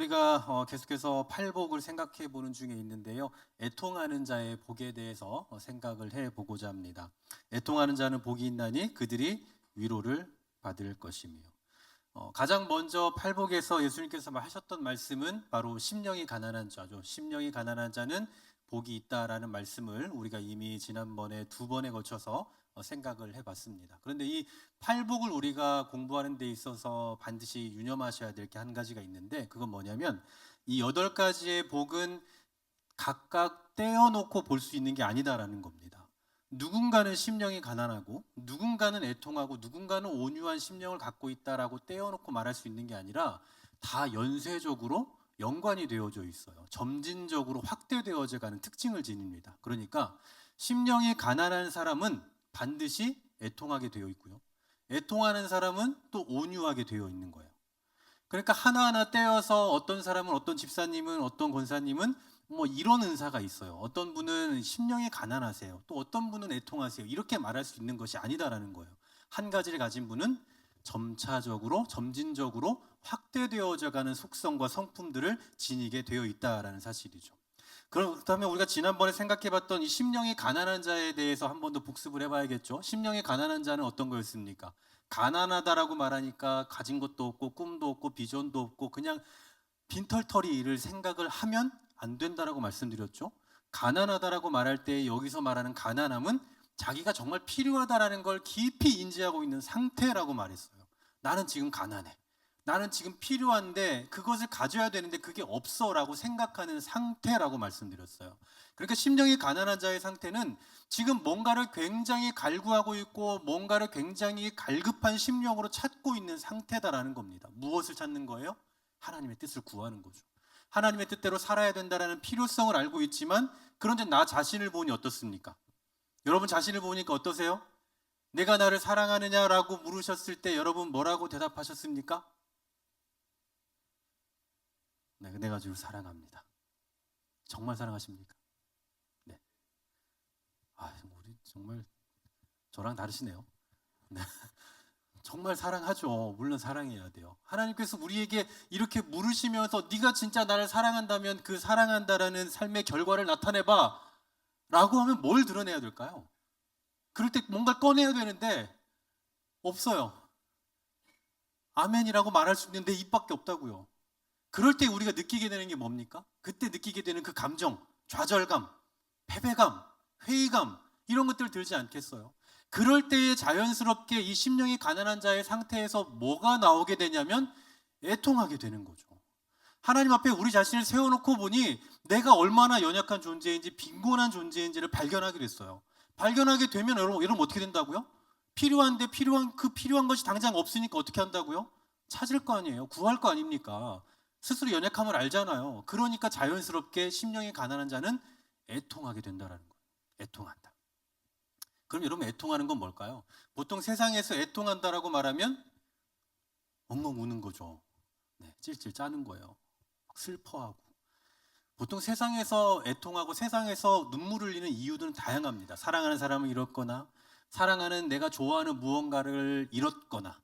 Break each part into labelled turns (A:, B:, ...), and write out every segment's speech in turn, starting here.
A: 우리가 계속해서 팔복을 생각해 보는 중에 있는데요. 애통하는 자의 복에 대해서 생각을 해 보고자 합니다. 애통하는 자는 복이 있나니 그들이 위로를 받을 것이며. 가장 먼저 팔복에서 예수님께서 하셨던 말씀은 바로 심령이 가난한 자죠. 심령이 가난한 자는 복이 있다라는 말씀을 우리가 이미 지난번에 두 번에 걸쳐서 생각을 해봤습니다. 그런데 이 팔복을 우리가 공부하는 데 있어서 반드시 유념하셔야 될 게 한 가지가 있는데, 그건 뭐냐면 이 8가지의 복은 각각 떼어놓고 볼 수 있는 게 아니다라는 겁니다. 누군가는 심령이 가난하고 누군가는 애통하고 누군가는 온유한 심령을 갖고 있다라고 떼어놓고 말할 수 있는 게 아니라 다 연쇄적으로 연관이 되어져 있어요. 점진적으로 확대되어져 가는 특징을 지닙니다. 그러니까 심령이 가난한 사람은 반드시 애통하게 되어 있고요. 애통하는 사람은 또 온유하게 되어 있는 거예요. 그러니까 하나하나 떼어서 어떤 사람은, 어떤 집사님은, 어떤 권사님은 뭐 이런 은사가 있어요. 어떤 분은 심령이 가난하세요. 또 어떤 분은 애통하세요. 이렇게 말할 수 있는 것이 아니다라는 거예요. 한 가지를 가진 분은 점차적으로, 점진적으로 확대되어져 가는 속성과 성품들을 지니게 되어 있다라는 사실이죠. 그렇다면 우리가 지난번에 생각해봤던 이 심령이 가난한 자에 대해서 한 번 더 복습을 해봐야겠죠. 심령이 가난한 자는 어떤 거였습니까? 가난하다라고 말하니까 가진 것도 없고 꿈도 없고 비전도 없고 그냥 빈털터리를 생각을 하면 안 된다라고 말씀드렸죠. 가난하다라고 말할 때 여기서 말하는 가난함은 자기가 정말 필요하다라는 걸 깊이 인지하고 있는 상태라고 말했어요. 나는 지금 가난해. 나는 지금 필요한데 그것을 가져야 되는데 그게 없어라고 생각하는 상태라고 말씀드렸어요. 그러니까 심령이 가난한 자의 상태는 지금 뭔가를 굉장히 갈구하고 있고 뭔가를 굉장히 갈급한 심령으로 찾고 있는 상태다라는 겁니다. 무엇을 찾는 거예요? 하나님의 뜻을 구하는 거죠. 하나님의 뜻대로 살아야 된다는 필요성을 알고 있지만, 그런데 나 자신을 보니 어떻습니까? 여러분 자신을 보니까 어떠세요? 내가 나를 사랑하느냐라고 물으셨을 때 여러분 뭐라고 대답하셨습니까? 네, 내가 주를 사랑합니다. 정말 사랑하십니까? 네. 우리 정말 저랑 다르시네요. 네. 정말 사랑하죠. 물론 사랑해야 돼요. 하나님께서 우리에게 이렇게 물으시면서 네가 진짜 나를 사랑한다면 그 사랑한다라는 삶의 결과를 나타내봐 라고 하면 뭘 드러내야 될까요? 그럴 때 뭔가 꺼내야 되는데 없어요. 아멘이라고 말할 수 있는데 입밖에 없다고요. 그럴 때 우리가 느끼게 되는 게 뭡니까? 그때 느끼게 되는 그 감정, 좌절감, 패배감, 회의감, 이런 것들 들지 않겠어요? 그럴 때에 자연스럽게 이 심령이 가난한 자의 상태에서 뭐가 나오게 되냐면 애통하게 되는 거죠. 하나님 앞에 우리 자신을 세워놓고 보니 내가 얼마나 연약한 존재인지, 빈곤한 존재인지를 발견하게 됐어요. 발견하게 되면 여러분 어떻게 된다고요? 필요한데 필요한 것이 당장 없으니까 어떻게 한다고요? 찾을 거 아니에요. 구할 거 아닙니까? 스스로 연약함을 알잖아요. 그러니까 자연스럽게 심령이 가난한 자는 애통하게 된다라는 거예요. 애통한다. 그럼 여러분 애통하는 건 뭘까요? 보통 세상에서 애통한다라고 말하면 엉엉 우는 거죠. 네, 찔찔 짜는 거예요. 슬퍼하고. 보통 세상에서 애통하고 세상에서 눈물을 흘리는 이유들은 다양합니다. 사랑하는 사람을 잃었거나, 사랑하는 내가 좋아하는 무언가를 잃었거나,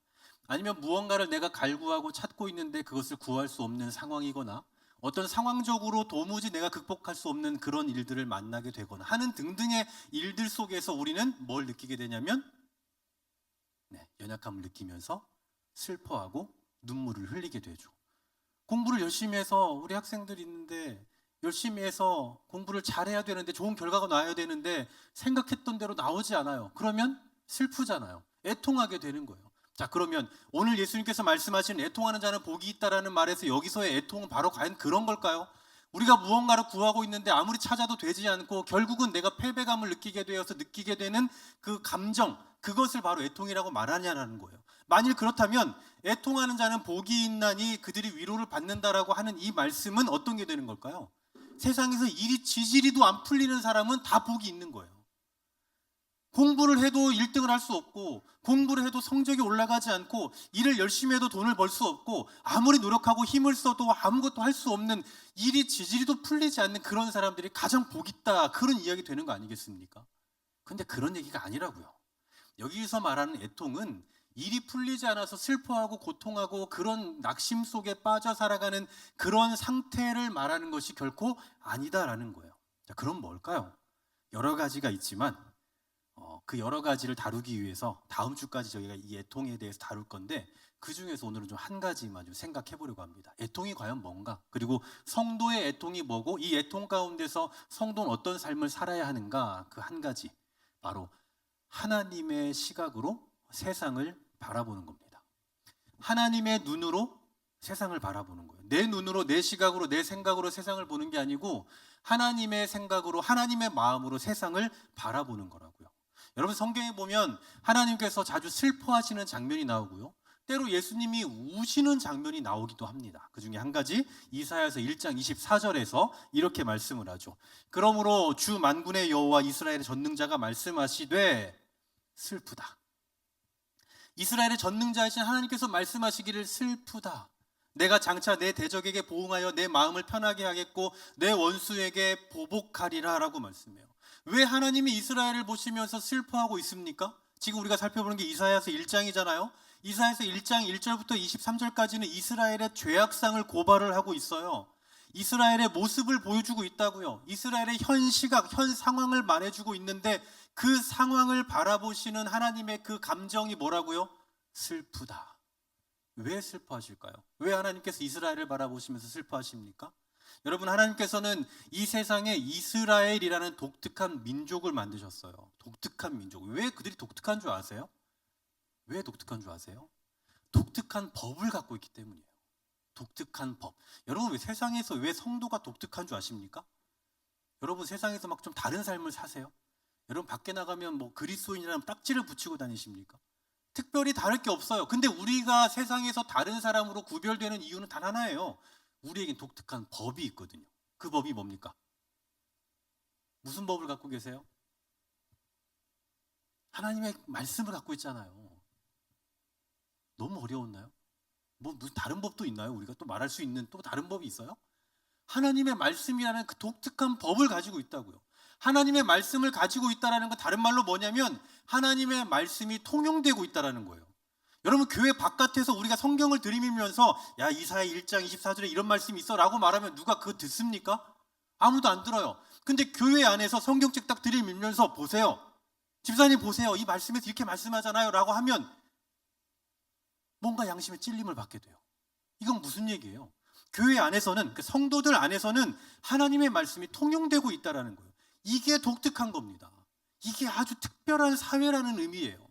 A: 아니면 무언가를 내가 갈구하고 찾고 있는데 그것을 구할 수 없는 상황이거나, 어떤 상황적으로 도무지 내가 극복할 수 없는 그런 일들을 만나게 되거나 하는 등등의 일들 속에서 우리는 뭘 느끼게 되냐면 연약함을 느끼면서 슬퍼하고 눈물을 흘리게 되죠. 공부를 열심히 해서 우리 학생들이 있는데 열심히 해서 공부를 잘해야 되는데 좋은 결과가 나와야 되는데 생각했던 대로 나오지 않아요. 그러면 슬프잖아요. 애통하게 되는 거예요. 자, 그러면 오늘 예수님께서 말씀하신 애통하는 자는 복이 있다라는 말에서 여기서의 애통은 바로 과연 그런 걸까요? 우리가 무언가를 구하고 있는데 아무리 찾아도 되지 않고 결국은 내가 패배감을 느끼게 되어서 느끼게 되는 그 감정, 그것을 바로 애통이라고 말하냐는 거예요. 만일 그렇다면 애통하는 자는 복이 있나니 그들이 위로를 받는다라고 하는 이 말씀은 어떤 게 되는 걸까요? 세상에서 일이 지지리도 안 풀리는 사람은 다 복이 있는 거예요. 공부를 해도 1등을 할 수 없고, 공부를 해도 성적이 올라가지 않고, 일을 열심히 해도 돈을 벌 수 없고, 아무리 노력하고 힘을 써도 아무것도 할 수 없는, 일이 지지리도 풀리지 않는 그런 사람들이 가장 복 있다, 그런 이야기 되는 거 아니겠습니까? 근데 그런 얘기가 아니라고요. 여기서 말하는 애통은 일이 풀리지 않아서 슬퍼하고 고통하고 그런 낙심 속에 빠져 살아가는 그런 상태를 말하는 것이 결코 아니다라는 거예요. 자, 그럼 뭘까요? 여러 가지가 있지만 그 여러 가지를 다루기 위해서 다음 주까지 저희가 이 애통에 대해서 다룰 건데, 그 중에서 오늘은 좀 한 가지만 좀 생각해 보려고 합니다. 애통이 과연 뭔가, 그리고 성도의 애통이 뭐고, 이 애통 가운데서 성도는 어떤 삶을 살아야 하는가, 그 한 가지, 바로 하나님의 시각으로 세상을 바라보는 겁니다. 하나님의 눈으로 세상을 바라보는 거예요. 내 눈으로, 내 시각으로, 내 생각으로 세상을 보는 게 아니고 하나님의 생각으로, 하나님의 마음으로 세상을 바라보는 거라고요. 여러분, 성경에 보면 하나님께서 자주 슬퍼하시는 장면이 나오고요, 때로 예수님이 우시는 장면이 나오기도 합니다. 그 중에 한 가지, 이사야서 1장 24절에서 이렇게 말씀을 하죠. 그러므로 주 만군의 여호와 이스라엘의 전능자가 말씀하시되 슬프다. 이스라엘의 전능자이신 하나님께서 말씀하시기를 슬프다. 내가 장차 내 대적에게 보응하여 내 마음을 편하게 하겠고 내 원수에게 보복하리라 라고 말씀해요. 왜 하나님이 이스라엘을 보시면서 슬퍼하고 있습니까? 지금 우리가 살펴보는 게 이사야서 1장이잖아요. 이사야서 1장 1절부터 23절까지는 이스라엘의 죄악상을 고발을 하고 있어요. 이스라엘의 모습을 보여주고 있다고요. 이스라엘의 현 시각, 현 상황을 말해주고 있는데, 그 상황을 바라보시는 하나님의 그 감정이 뭐라고요? 슬프다. 왜 슬퍼하실까요? 왜 하나님께서 이스라엘을 바라보시면서 슬퍼하십니까? 여러분, 하나님께서는 이 세상에 이스라엘이라는 독특한 민족을 만드셨어요. 독특한 민족. 왜 그들이 독특한 줄 아세요? 왜 독특한 줄 아세요? 독특한 법을 갖고 있기 때문이에요. 독특한 법. 여러분, 왜 세상에서 왜 성도가 독특한 줄 아십니까? 여러분, 세상에서 막 좀 다른 삶을 사세요? 여러분, 밖에 나가면 뭐 그리스도인이라는 딱지를 붙이고 다니십니까? 특별히 다를 게 없어요. 근데 우리가 세상에서 다른 사람으로 구별되는 이유는 단 하나예요. 우리에겐 독특한 법이 있거든요. 그 법이 뭡니까? 무슨 법을 갖고 계세요? 하나님의 말씀을 갖고 있잖아요. 너무 어려웠나요? 뭐 무슨 다른 법도 있나요? 우리가 또 말할 수 있는 또 다른 법이 있어요? 하나님의 말씀이라는 그 독특한 법을 가지고 있다고요. 하나님의 말씀을 가지고 있다는 건 다른 말로 뭐냐면 하나님의 말씀이 통용되고 있다는 거예요. 여러분, 교회 바깥에서 우리가 성경을 들이밀면서 야, 이사야 1장 24절에 이런 말씀이 있어 라고 말하면 누가 그거 듣습니까? 아무도 안 들어요. 근데 교회 안에서 성경책 딱 들이밀면서 보세요, 집사님 보세요, 이 말씀에서 이렇게 말씀하잖아요 라고 하면 뭔가 양심의 찔림을 받게 돼요. 이건 무슨 얘기예요? 교회 안에서는, 그 성도들 안에서는 하나님의 말씀이 통용되고 있다는 거예요. 이게 독특한 겁니다. 이게 아주 특별한 사회라는 의미예요.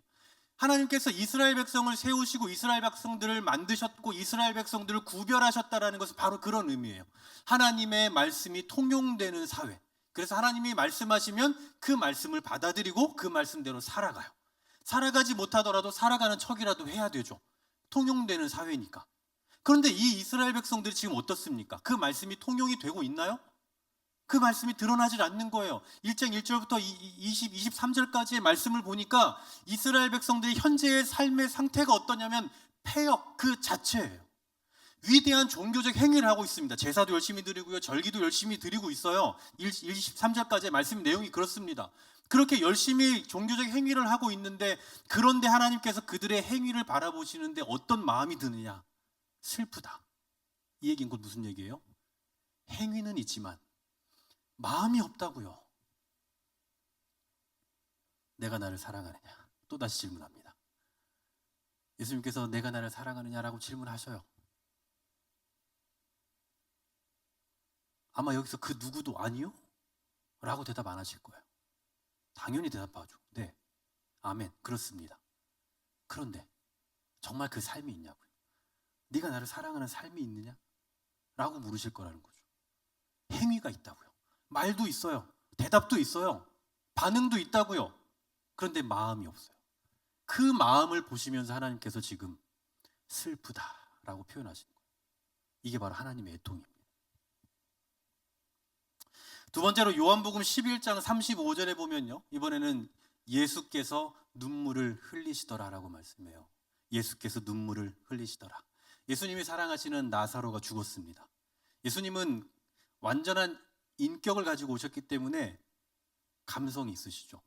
A: 하나님께서 이스라엘 백성을 세우시고 이스라엘 백성들을 만드셨고 이스라엘 백성들을 구별하셨다는 것은 바로 그런 의미예요. 하나님의 말씀이 통용되는 사회. 그래서 하나님이 말씀하시면 그 말씀을 받아들이고 그 말씀대로 살아가요. 살아가지 못하더라도 살아가는 척이라도 해야 되죠. 통용되는 사회니까. 그런데 이 이스라엘 백성들이 지금 어떻습니까? 그 말씀이 통용이 되고 있나요? 그 말씀이 드러나질 않는 거예요. 1장 1절부터 23절까지의 말씀을 보니까 이스라엘 백성들이 현재의 삶의 상태가 어떠냐면 폐역 그 자체예요. 위대한 종교적 행위를 하고 있습니다. 제사도 열심히 드리고요, 절기도 열심히 드리고 있어요. 23절까지의 말씀 내용이 그렇습니다. 그렇게 열심히 종교적 행위를 하고 있는데, 그런데 하나님께서 그들의 행위를 바라보시는데 어떤 마음이 드느냐? 슬프다. 이 얘기는 곧 무슨 얘기예요? 행위는 있지만 마음이 없다고요. 내가 나를 사랑하느냐? 또다시 질문합니다. 예수님께서 내가 나를 사랑하느냐라고 질문하셔요. 아마 여기서 그 누구도 아니요? 라고 대답 안 하실 거예요. 당연히 대답하죠. 네, 아멘, 그렇습니다. 그런데 정말 그 삶이 있냐고요? 네가 나를 사랑하는 삶이 있느냐? 라고 물으실 거라는 거죠. 행위가 있다고요. 말도 있어요. 대답도 있어요. 반응도 있다고요. 그런데 마음이 없어요. 그 마음을 보시면서 하나님께서 지금 슬프다라고 표현하시는 거예요. 이게 바로 하나님의 애통입니다. 두 번째로 요한복음 11장 35절에 보면요, 이번에는 예수께서 눈물을 흘리시더라라고 말씀해요. 예수께서 눈물을 흘리시더라. 예수님이 사랑하시는 나사로가 죽었습니다. 예수님은 완전한 인격을 가지고 오셨기 때문에 감성이 있으시죠.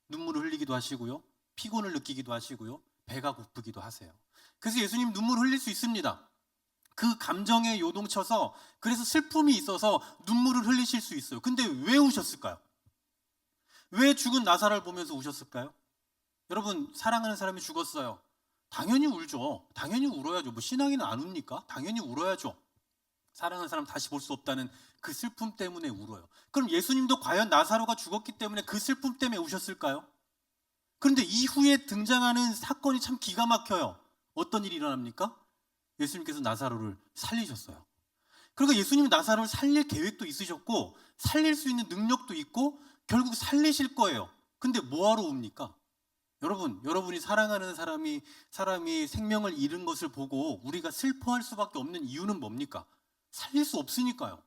A: 눈물을 흘리기도 하시고요, 피곤을 느끼기도 하시고요, 배가 고프기도 하세요. 그래서 예수님 눈물 흘릴 수 있습니다. 그 감정에 요동쳐서, 그래서 슬픔이 있어서 눈물을 흘리실 수 있어요. 근데 왜 우셨을까요? 왜 죽은 나사로를 보면서 우셨을까요? 여러분, 사랑하는 사람이 죽었어요. 당연히 울죠. 당연히 울어야죠. 뭐 신앙인은 안 웁니까? 당연히 울어야죠. 사랑하는 사람 다시 볼 수 없다는 그 슬픔 때문에 울어요. 그럼 예수님도 과연 나사로가 죽었기 때문에 그 슬픔 때문에 우셨을까요? 그런데 이후에 등장하는 사건이 참 기가 막혀요. 어떤 일이 일어납니까? 예수님께서 나사로를 살리셨어요. 그리고 예수님이 나사로를 살릴 계획도 있으셨고 살릴 수 있는 능력도 있고 결국 살리실 거예요. 근데 뭐하러 웁니까? 여러분이 사랑하는 사람이 생명을 잃은 것을 보고 우리가 슬퍼할 수밖에 없는 이유는 뭡니까? 살릴 수 없으니까요.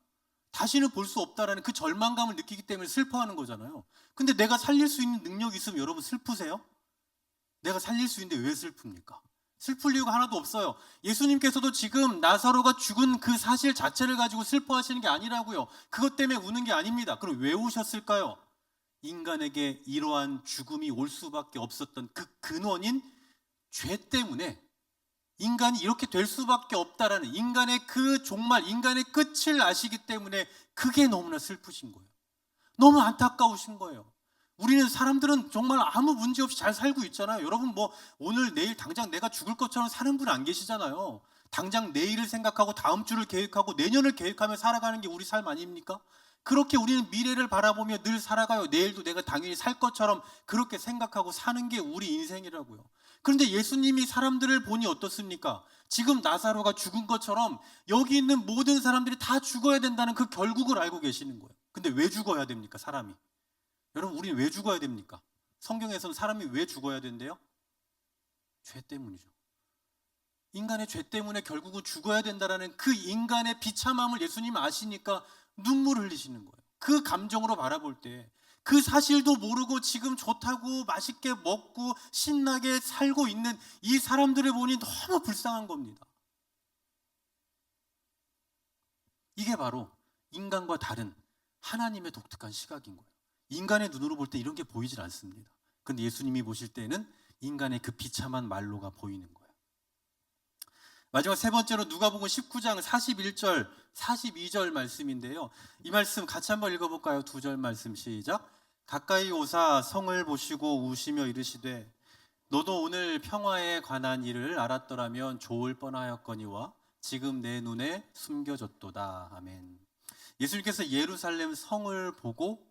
A: 다시는 볼 수 없다라는 그 절망감을 느끼기 때문에 슬퍼하는 거잖아요. 근데 내가 살릴 수 있는 능력이 있으면 여러분 슬프세요? 내가 살릴 수 있는데 왜 슬픕니까? 슬플 이유가 하나도 없어요. 예수님께서도 지금 나사로가 죽은 그 사실 자체를 가지고 슬퍼하시는 게 아니라고요. 그것 때문에 우는 게 아닙니다. 그럼 왜 우셨을까요? 인간에게 이러한 죽음이 올 수밖에 없었던 그 근원인 죄 때문에 인간이 이렇게 될 수밖에 없다라는 인간의 그 종말, 인간의 끝을 아시기 때문에 그게 너무나 슬프신 거예요. 너무 안타까우신 거예요. 우리는 사람들은 정말 아무 문제 없이 잘 살고 있잖아요. 여러분 뭐 오늘 내일 당장 내가 죽을 것처럼 사는 분 안 계시잖아요. 당장 내일을 생각하고 다음 주를 계획하고 내년을 계획하며 살아가는 게 우리 삶 아닙니까? 그렇게 우리는 미래를 바라보며 늘 살아가요. 내일도 내가 당연히 살 것처럼 그렇게 생각하고 사는 게 우리 인생이라고요. 그런데 예수님이 사람들을 보니 어떻습니까? 지금 나사로가 죽은 것처럼 여기 있는 모든 사람들이 다 죽어야 된다는 그 결국을 알고 계시는 거예요. 근데 왜 죽어야 됩니까? 사람이. 여러분, 우리는 왜 죽어야 됩니까? 성경에서는 사람이 왜 죽어야 된대요? 죄 때문이죠. 인간의 죄 때문에 결국은 죽어야 된다라는 그 인간의 비참함을 예수님 아시니까 눈물을 흘리시는 거예요. 그 감정으로 바라볼 때 그 사실도 모르고 지금 좋다고 맛있게 먹고 신나게 살고 있는 이 사람들을 보니 너무 불쌍한 겁니다. 이게 바로 인간과 다른 하나님의 독특한 시각인 거예요. 인간의 눈으로 볼 때 이런 게 보이질 않습니다. 그런데 예수님이 보실 때는 인간의 그 비참한 말로가 보이는 거예요. 마지막 세 번째로 누가복음 19장 41절, 42절 말씀인데요. 이 말씀 같이 한번 읽어볼까요? 두 절 말씀 시작. 가까이 오사 성을 보시고 우시며 이르시되 너도 오늘 평화에 관한 일을 알았더라면 좋을 뻔하였거니와 지금 내 눈에 숨겨졌도다. 아멘. 예수님께서 예루살렘 성을 보고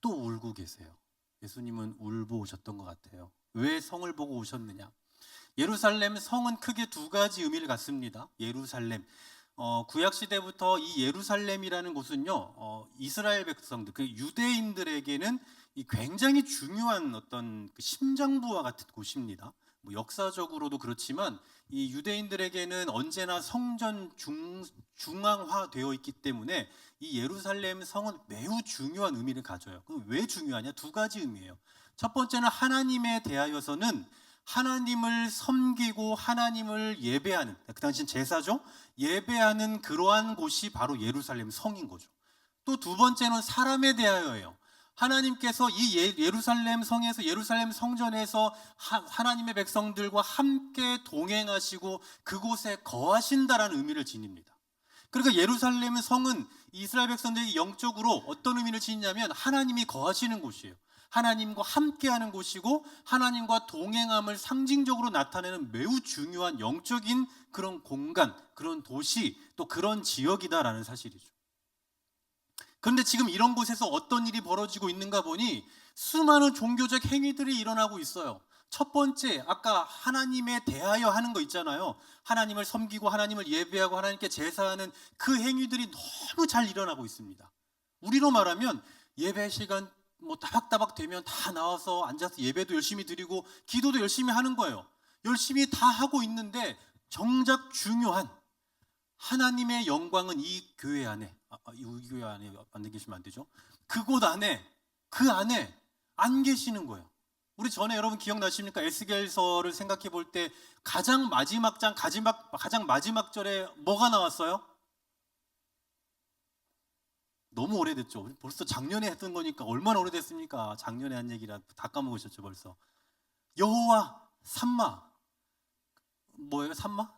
A: 또 울고 계세요. 예수님은 울고 오셨던 것 같아요. 왜 성을 보고 오셨느냐? 예루살렘 성은 크게 두 가지 의미를 갖습니다. 예루살렘, 구약 시대부터 이 예루살렘이라는 곳은요, 이스라엘 백성들, 그 유대인들에게는 이 굉장히 중요한 어떤 그 심장부와 같은 곳입니다. 뭐 역사적으로도 그렇지만 이 유대인들에게는 언제나 성전 중앙화되어 있기 때문에 이 예루살렘 성은 매우 중요한 의미를 가져요. 그럼 왜 중요하냐? 두 가지 의미예요. 첫 번째는 하나님에 대하여서는 하나님을 섬기고 하나님을 예배하는, 그 당시엔 제사죠. 예배하는 그러한 곳이 바로 예루살렘 성인 거죠. 또 두 번째는 사람에 대하여예요. 하나님께서 이 예루살렘 성에서 예루살렘 성전에서 하나님의 백성들과 함께 동행하시고 그곳에 거하신다라는 의미를 지닙니다. 그러니까 예루살렘 성은 이스라엘 백성들이 영적으로 어떤 의미를 지니냐면 하나님이 거하시는 곳이에요. 하나님과 함께하는 곳이고 하나님과 동행함을 상징적으로 나타내는 매우 중요한 영적인 그런 공간, 그런 도시, 또 그런 지역이다라는 사실이죠. 그런데 지금 이런 곳에서 어떤 일이 벌어지고 있는가 보니 수많은 종교적 행위들이 일어나고 있어요. 첫 번째, 아까 하나님에 대하여 하는 거 있잖아요. 하나님을 섬기고 하나님을 예배하고 하나님께 제사하는 그 행위들이 너무 잘 일어나고 있습니다. 우리로 말하면 예배 시간 뭐 따박따박 되면 다 나와서 앉아서 예배도 열심히 드리고 기도도 열심히 하는 거예요. 열심히 다 하고 있는데 정작 중요한 하나님의 영광은 이 교회 안에, 이 교회 안에 안 계시면 안 되죠. 그곳 안에, 그 안에 안 계시는 거예요. 우리 전에 여러분 기억나십니까? 에스겔서를 생각해 볼 때 가장 마지막 장, 가장 마지막 절에 뭐가 나왔어요? 너무 오래됐죠. 벌써 작년에 했던 거니까 얼마나 오래됐습니까? 작년에 한 얘기라 다 까먹으셨죠 벌써. 여호와 삼마, 뭐예요? 산마?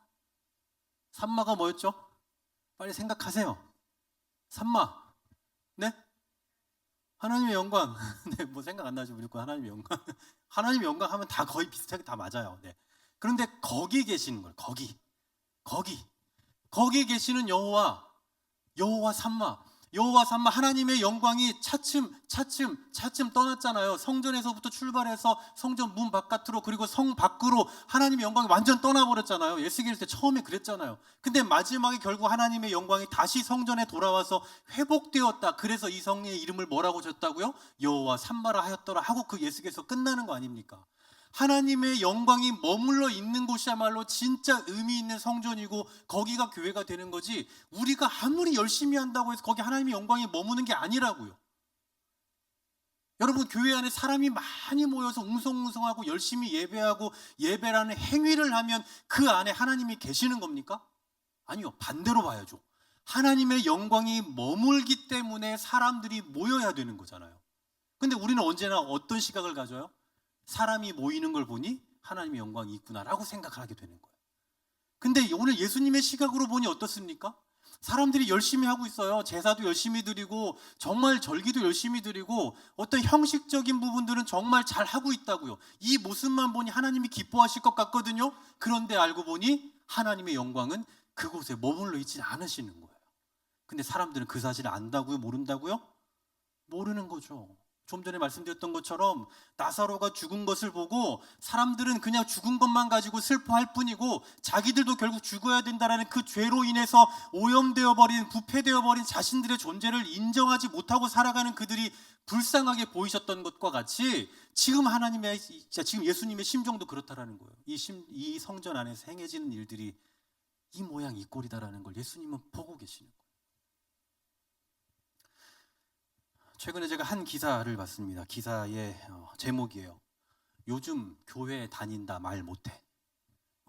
A: 산마가 뭐였죠? 빨리 생각하세요. 산마. 네? 하나님의 영광. 네, 뭐 생각 안 나죠, 무조건 하나님의 영광. 하나님의 영광 하면 다 거의 비슷하게 다 맞아요. 네. 그런데 거기 계시는 거예요. 거기 계시는 여호와 삼마 하나님의 영광이 차츰 떠났잖아요. 성전에서부터 출발해서 성전 문 바깥으로 그리고 성 밖으로 하나님의 영광이 완전 떠나버렸잖아요. 예수기를 때 처음에 그랬잖아요. 근데 마지막에 결국 하나님의 영광이 다시 성전에 돌아와서 회복되었다. 그래서 이 성의 이름을 뭐라고 졌다고요? 여호와 삼마라 하였더라 하고 그 예수기에서 끝나는 거 아닙니까? 하나님의 영광이 머물러 있는 곳이야말로 진짜 의미 있는 성전이고 거기가 교회가 되는 거지, 우리가 아무리 열심히 한다고 해서 거기 하나님의 영광이 머무는 게 아니라고요. 여러분, 교회 안에 사람이 많이 모여서 웅성웅성하고 열심히 예배하고 예배라는 행위를 하면 그 안에 하나님이 계시는 겁니까? 아니요, 반대로 봐야죠. 하나님의 영광이 머물기 때문에 사람들이 모여야 되는 거잖아요. 근데 우리는 언제나 어떤 시각을 가져요? 사람이 모이는 걸 보니 하나님의 영광이 있구나라고 생각을 하게 되는 거예요. 근데 오늘 예수님의 시각으로 보니 어떻습니까? 사람들이 열심히 하고 있어요. 제사도 열심히 드리고 정말 절기도 열심히 드리고 어떤 형식적인 부분들은 정말 잘 하고 있다고요. 이 모습만 보니 하나님이 기뻐하실 것 같거든요. 그런데 알고 보니 하나님의 영광은 그곳에 머물러 있지 않으시는 거예요. 근데 사람들은 그 사실을 안다고요? 모른다고요? 모르는 거죠. 좀 전에 말씀드렸던 것처럼 나사로가 죽은 것을 보고 사람들은 그냥 죽은 것만 가지고 슬퍼할 뿐이고 자기들도 결국 죽어야 된다라는 그 죄로 인해서 오염되어 버린, 부패되어 버린 자신들의 존재를 인정하지 못하고 살아가는 그들이 불쌍하게 보이셨던 것과 같이 지금 예수님의 심정도 그렇다라는 거예요. 이 성전 안에서 행해지는 일들이 이 모양 이 꼴이다라는 걸 예수님은 보고 계시는 거예요. 최근에 제가 한 기사를 봤습니다. 기사의 제목이에요. 요즘 교회 다닌다 말 못해.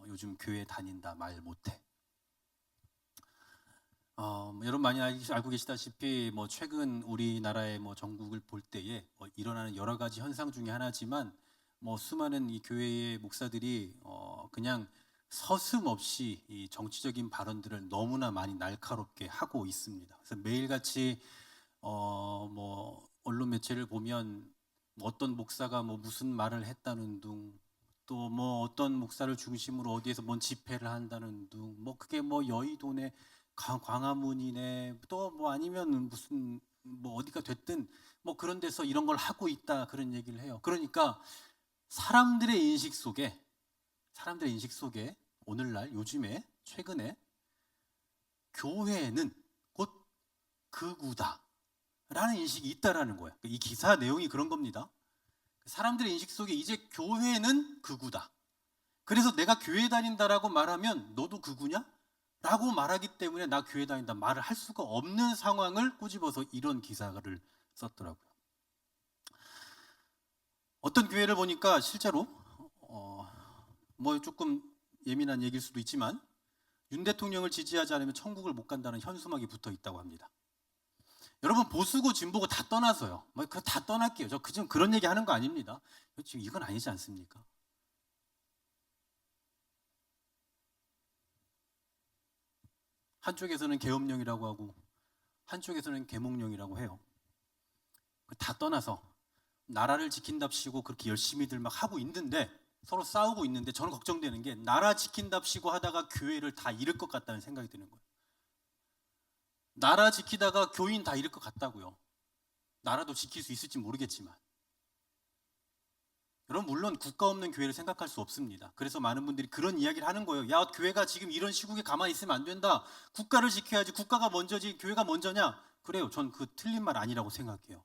A: 요즘 교회 다닌다 말 못해. 여러분 많이 알고 계시다시피 최근 우리나라의 전국을 볼 때에 일어나는 여러 가지 현상 중에 하나지만 수많은 이 교회의 목사들이 그냥 서슴없이 이 정치적인 발언들을 너무나 많이 날카롭게 하고 있습니다. 그래서 매일같이 언론 매체를 보면 어떤 목사가 무슨 말을 했다는 둥, 또 어떤 목사를 중심으로 어디에서 뭔 집회를 한다는 둥, 그게 여의도 내 광화문이네, 또 아니면 무슨 어디가 됐든 그런 데서 이런 걸 하고 있다, 그런 얘기를 해요. 그러니까 사람들의 인식 속에 오늘날 요즘에 최근에 교회는 곧 극우다 라는 인식이 있다라는 거예요. 이 기사 내용이 그런 겁니다. 사람들의 인식 속에 이제 교회는 극우다. 그래서 내가 교회 다닌다라고 말하면 너도 극우냐? 라고 말하기 때문에 나 교회 다닌다 말을 할 수가 없는 상황을 꼬집어서 이런 기사를 썼더라고요. 어떤 교회를 보니까 실제로 조금 예민한 얘기일 수도 있지만 윤 대통령을 지지하지 않으면 천국을 못 간다는 현수막이 붙어 있다고 합니다. 여러분, 보수고 진보고 다 떠나서요. 다 떠날게요. 저 지금 그런 얘기 하는 거 아닙니다. 지금 이건 아니지 않습니까? 한쪽에서는 계엄령이라고 하고 한쪽에서는 계몽령이라고 해요. 다 떠나서 나라를 지킨답시고 그렇게 열심히들 막 하고 있는데, 서로 싸우고 있는데, 저는 걱정되는 게 나라 지킨답시고 하다가 교회를 다 잃을 것 같다는 생각이 드는 거예요. 나라 지키다가 교인 다 잃을 것 같다고요. 나라도 지킬 수 있을지 모르겠지만. 여러분, 물론 국가 없는 교회를 생각할 수 없습니다. 그래서 많은 분들이 그런 이야기를 하는 거예요. 야, 교회가 지금 이런 시국에 가만히 있으면 안 된다. 국가를 지켜야지. 국가가 먼저지 교회가 먼저냐? 그래요. 전 그 틀린 말 아니라고 생각해요.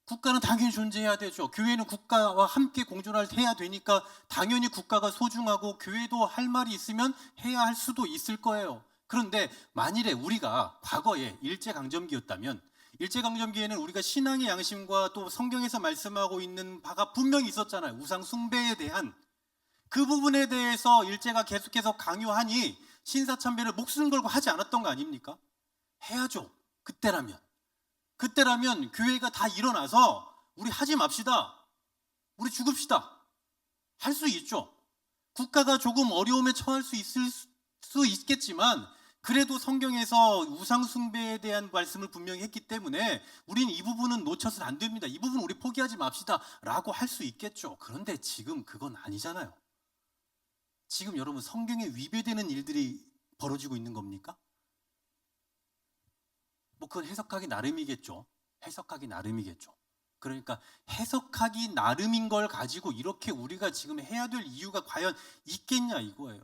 A: 국가는 당연히 존재해야 되죠. 교회는 국가와 함께 공존해야 되니까 당연히 국가가 소중하고 교회도 할 말이 있으면 해야 할 수도 있을 거예요. 그런데 만일에 우리가 과거에 일제강점기였다면, 일제강점기에는 우리가 신앙의 양심과 또 성경에서 말씀하고 있는 바가 분명히 있었잖아요. 우상 숭배에 대한 그 부분에 대해서 일제가 계속해서 강요하니 신사참배를 목숨 걸고 하지 않았던 거 아닙니까? 해야죠. 그때라면 교회가 다 일어나서 우리 하지 맙시다, 우리 죽읍시다 할 수 있죠. 국가가 조금 어려움에 처할 수 있겠지만 그래도 성경에서 우상 숭배에 대한 말씀을 분명히 했기 때문에 우리는 이 부분은 놓쳐서는 안 됩니다. 이 부분 우리 포기하지 맙시다 라고 할 수 있겠죠. 그런데 지금 그건 아니잖아요. 지금 여러분 성경에 위배되는 일들이 벌어지고 있는 겁니까? 뭐 그건 해석하기 나름이겠죠. 해석하기 나름이겠죠. 그러니까 해석하기 나름인 걸 가지고 이렇게 우리가 지금 해야 될 이유가 과연 있겠냐 이거예요.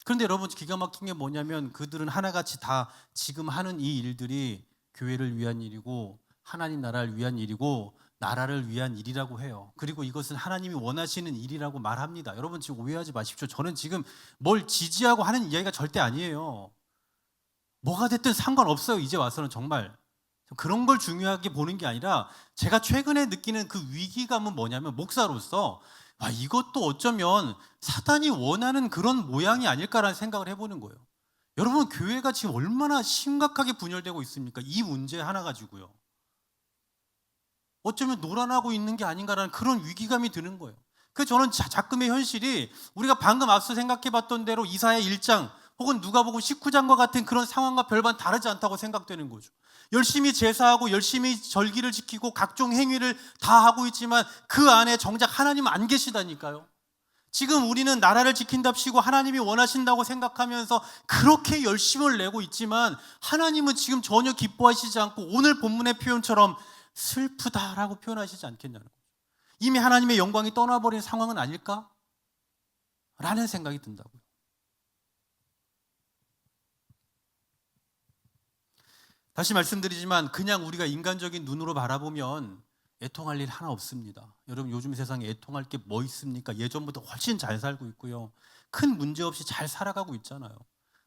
A: 그런데 여러분 기가 막힌 게 뭐냐면 그들은 하나같이 다 지금 하는 이 일들이 교회를 위한 일이고 하나님 나라를 위한 일이고 나라를 위한 일이라고 해요. 그리고 이것은 하나님이 원하시는 일이라고 말합니다. 여러분 지금 오해하지 마십시오. 저는 지금 뭘 지지하고 하는 이야기가 절대 아니에요. 뭐가 됐든 상관없어요. 이제 와서는 정말 그런 걸 중요하게 보는 게 아니라 제가 최근에 느끼는 그 위기감은 뭐냐면 목사로서 이것도 어쩌면 사단이 원하는 그런 모양이 아닐까라는 생각을 해보는 거예요. 여러분 교회가 지금 얼마나 심각하게 분열되고 있습니까? 이 문제 하나 가지고요. 어쩌면 노란하고 있는 게 아닌가라는 그런 위기감이 드는 거예요. 그래서 저는 작금의 현실이 우리가 방금 앞서 생각해봤던 대로 이사야 1장 혹은 누가복음 19장과 같은 그런 상황과 별반 다르지 않다고 생각되는 거죠. 열심히 제사하고 열심히 절기를 지키고 각종 행위를 다 하고 있지만 그 안에 정작 하나님은 안 계시다니까요. 지금 우리는 나라를 지킨답시고 하나님이 원하신다고 생각하면서 그렇게 열심을 내고 있지만 하나님은 지금 전혀 기뻐하시지 않고 오늘 본문의 표현처럼 슬프다라고 표현하시지 않겠냐는 거죠. 이미 하나님의 영광이 떠나버린 상황은 아닐까? 라는 생각이 든다고요. 다시 말씀드리지만 그냥 우리가 인간적인 눈으로 바라보면 애통할 일 하나 없습니다. 여러분 요즘 세상에 애통할 게 뭐 있습니까? 예전보다 훨씬 잘 살고 있고요. 큰 문제 없이 잘 살아가고 있잖아요.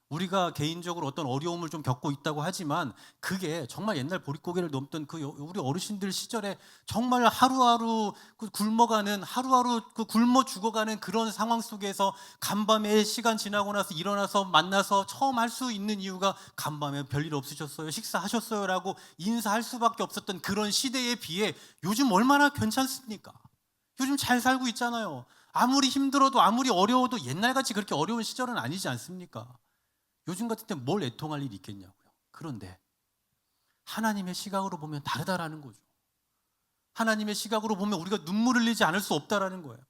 A: 우리가 개인적으로 어떤 어려움을 좀 겪고 있다고 하지만 그게 정말 옛날 보릿고개를 넘던 우리 어르신들 시절에 정말 하루하루 굶어가는 하루하루 굶어 죽어가는 그런 상황 속에서 간밤에 시간 지나고 나서 일어나서 만나서 처음 할 수 있는 이유가 간밤에 별일 없으셨어요? 식사하셨어요? 라고 인사할 수밖에 없었던 그런 시대에 비해 요즘 얼마나 괜찮습니까? 요즘 잘 살고 있잖아요. 아무리 힘들어도 아무리 어려워도 옛날같이 그렇게 어려운 시절은 아니지 않습니까? 요즘 같은 때 뭘 애통할 일이 있겠냐고요. 그런데 하나님의 시각으로 보면 다르다라는 거죠. 하나님의 시각으로 보면 우리가 눈물 흘리지 않을 수 없다라는 거예요.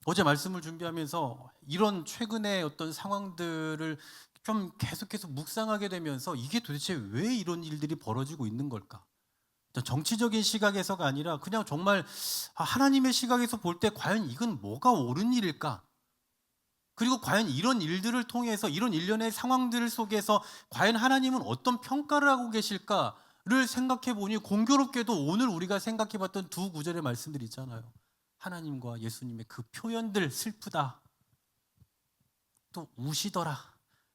A: 어제 말씀을 준비하면서 이런 최근의 어떤 상황들을 좀 계속해서 묵상하게 되면서 이게 도대체 왜 이런 일들이 벌어지고 있는 걸까? 정치적인 시각에서가 아니라 그냥 정말 하나님의 시각에서 볼 때 과연 이건 뭐가 옳은 일일까? 그리고 과연 이런 일들을 통해서 이런 일련의 상황들 속에서 과연 하나님은 어떤 평가를 하고 계실까를 생각해 보니 공교롭게도 오늘 우리가 생각해 봤던 두 구절의 말씀들 있잖아요. 하나님과 예수님의 그 표현들 슬프다 또 우시더라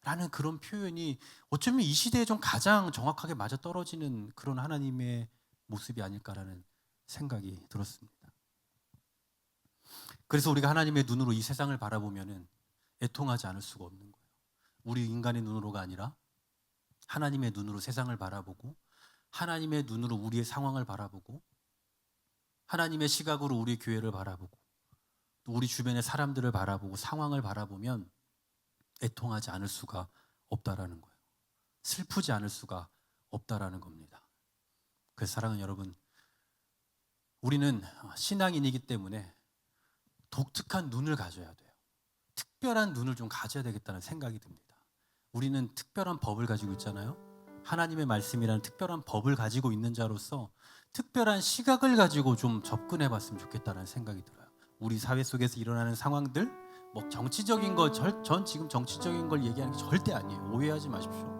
A: 라는 그런 표현이 어쩌면 이 시대에 좀 가장 정확하게 맞아떨어지는 그런 하나님의 모습이 아닐까라는 생각이 들었습니다. 그래서 우리가 하나님의 눈으로 이 세상을 바라보면은 애통하지 않을 수가 없는 거예요. 우리 인간의 눈으로가 아니라 하나님의 눈으로 세상을 바라보고 하나님의 눈으로 우리의 상황을 바라보고 하나님의 시각으로 우리 교회를 바라보고 또 우리 주변의 사람들을 바라보고 상황을 바라보면 애통하지 않을 수가 없다라는 거예요. 슬프지 않을 수가 없다라는 겁니다. 그래서 사랑하는 여러분, 우리는 신앙인이기 때문에 독특한 눈을 가져야 돼요. 특별한 눈을 좀 가져야 되겠다는 생각이 듭니다. 우리는 특별한 법을 가지고 있잖아요. 하나님의 말씀이라는 특별한 법을 가지고 있는 자로서 특별한 시각을 가지고 좀 접근해 봤으면 좋겠다는 생각이 들어요. 우리 사회 속에서 일어나는 상황들, 뭐 정치적인 거, 전 지금 정치적인 걸 얘기하는 게 절대 아니에요. 오해하지 마십시오.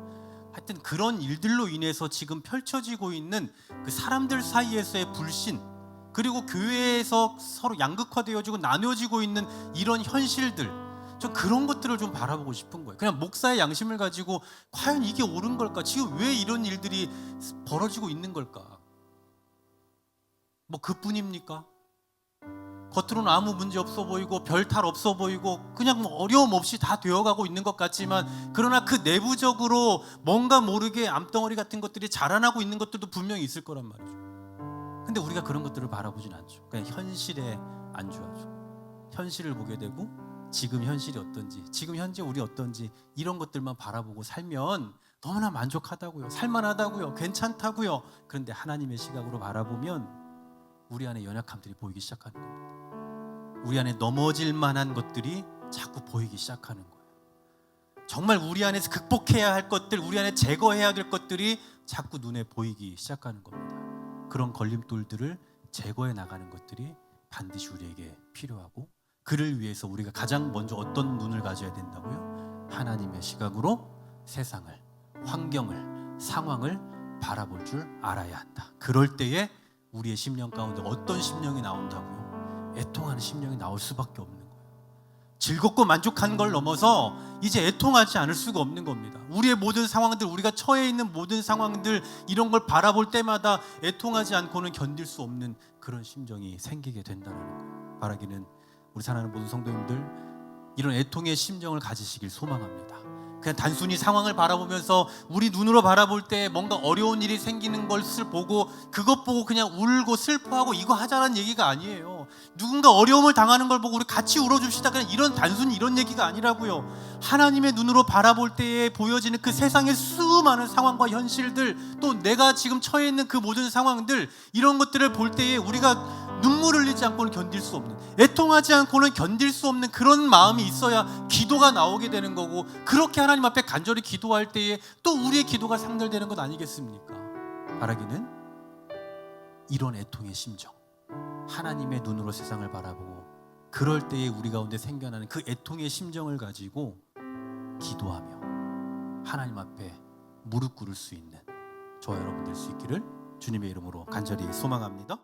A: 하여튼 그런 일들로 인해서 지금 펼쳐지고 있는 그 사람들 사이에서의 불신, 그리고 교회에서 서로 양극화되어지고 나눠지고 있는 이런 현실들, 저 그런 것들을 좀 바라보고 싶은 거예요. 그냥 목사의 양심을 가지고 과연 이게 옳은 걸까? 지금 왜 이런 일들이 벌어지고 있는 걸까? 뭐 그뿐입니까? 겉으로는 아무 문제 없어 보이고 별 탈 없어 보이고 그냥 뭐 어려움 없이 다 되어가고 있는 것 같지만 그러나 그 내부적으로 뭔가 모르게 암덩어리 같은 것들이 자라나고 있는 것들도 분명히 있을 거란 말이죠. 근데 우리가 그런 것들을 바라보진 않죠. 그냥 현실에 안주하죠. 현실을 보게 되고 지금 현실이 어떤지, 지금 현재 우리 어떤지 이런 것들만 바라보고 살면 너무나 만족하다고요. 살만하다고요. 괜찮다고요. 그런데 하나님의 시각으로 바라보면 우리 안에 연약함들이 보이기 시작하는 겁니다. 우리 안에 넘어질 만한 것들이 자꾸 보이기 시작하는 거예요. 정말 우리 안에서 극복해야 할 것들, 우리 안에 제거해야 될 것들이 자꾸 눈에 보이기 시작하는 겁니다. 그런 걸림돌들을 제거해 나가는 것들이 반드시 우리에게 필요하고, 그를 위해서 우리가 가장 먼저 어떤 눈을 가져야 된다고요? 하나님의 시각으로 세상을, 환경을, 상황을 바라볼 줄 알아야 한다. 그럴 때에 우리의 심령 가운데 어떤 심령이 나온다고요? 애통하는 심령이 나올 수밖에 없는 거예요. 즐겁고 만족한 걸 넘어서 이제 애통하지 않을 수가 없는 겁니다. 우리의 모든 상황들, 우리가 처해 있는 모든 상황들, 이런 걸 바라볼 때마다 애통하지 않고는 견딜 수 없는 그런 심정이 생기게 된다는 거예요. 바라기는 우리 사랑하는 모든 성도님들, 이런 애통의 심정을 가지시길 소망합니다. 그냥 단순히 상황을 바라보면서 우리 눈으로 바라볼 때 뭔가 어려운 일이 생기는 것을 보고 그것 보고 그냥 울고 슬퍼하고 이거 하자는 얘기가 아니에요. 누군가 어려움을 당하는 걸 보고 우리 같이 울어줍시다, 그냥 이런 단순히 이런 얘기가 아니라고요. 하나님의 눈으로 바라볼 때에 보여지는 그 세상의 수많은 상황과 현실들, 또 내가 지금 처해 있는 그 모든 상황들, 이런 것들을 볼 때에 우리가 눈물을 흘리지 않고는 견딜 수 없는, 애통하지 않고는 견딜 수 없는 그런 마음이 있어야 기도가 나오게 되는 거고, 그렇게 하나님 앞에 간절히 기도할 때에 또 우리의 기도가 상달되는 것 아니겠습니까? 바라기는 이런 애통의 심정, 하나님의 눈으로 세상을 바라보고 그럴 때에 우리 가운데 생겨나는 그 애통의 심정을 가지고 기도하며 하나님 앞에 무릎 꿇을 수 있는 저와 여러분 될 수 있기를 주님의 이름으로 간절히 소망합니다.